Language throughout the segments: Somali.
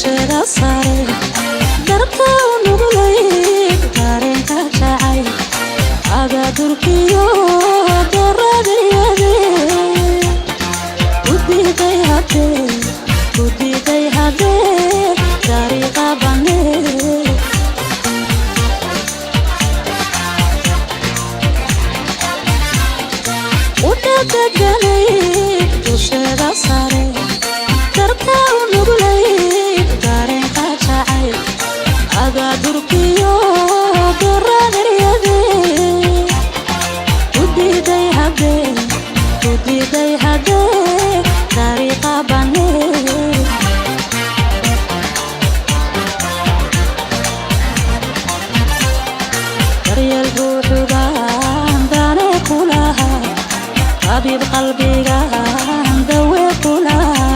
dusheeda sare darka nugulay dareenka jacay aga durkiyo daradiyade udiday hade dariiqa bane udadaganay dusheeda sare darka nugulay dareenka jacay aga durkiyo daradiyade udiday hade dariiqa bane daryeel ruuxugaan dane kulaha habiib qalbigaan dawe kulaha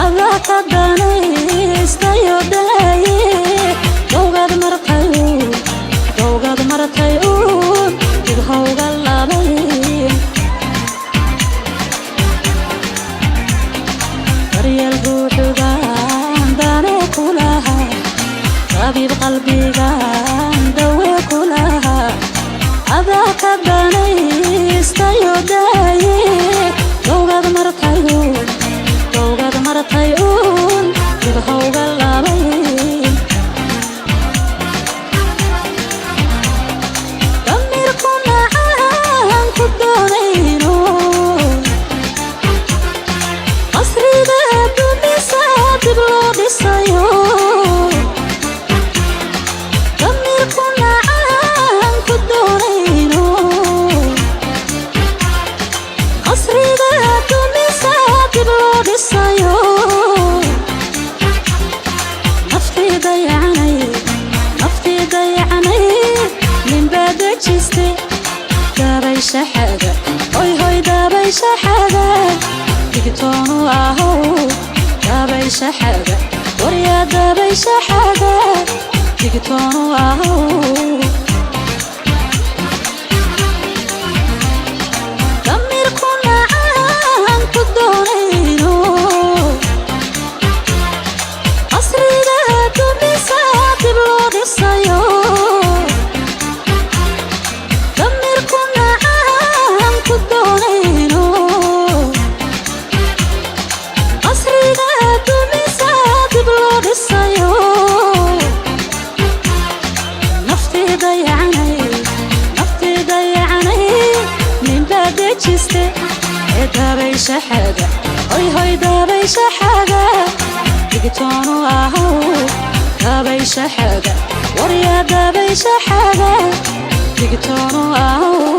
adaa ka danaystayo daye dowgad martay uun dib howga labay daryeel ruuxugaan dane kulaha habiib qalbigaan dawe kulaha adaa ka danaystayo daye dowgad martay uun dib howga labay damirkuna aan ku doonayno qasriga dumisa dib loo dhisayo damirkuna aan ku doonayno qasriga dumisa dib loo dhisayo naftii dayacanay ninbaa dejiste dabaysha xaga hoy dabaysha xaga digtoonu ahow dabaysha xaga waryaa dabaysha xaga digtoonu ahow damirkuna aan ku doonayno qasriga dumisa dib loo dhisayo damirkuna aan ku doonayno qasriga dumisa dib loo dhisayo naftii dayacanay ninbaa dejiste ee dabaysha xaga hoy dabaysha xaga digtoonu ahow dabaysha xaga waryaa dabaysha xaga digtoonu ahow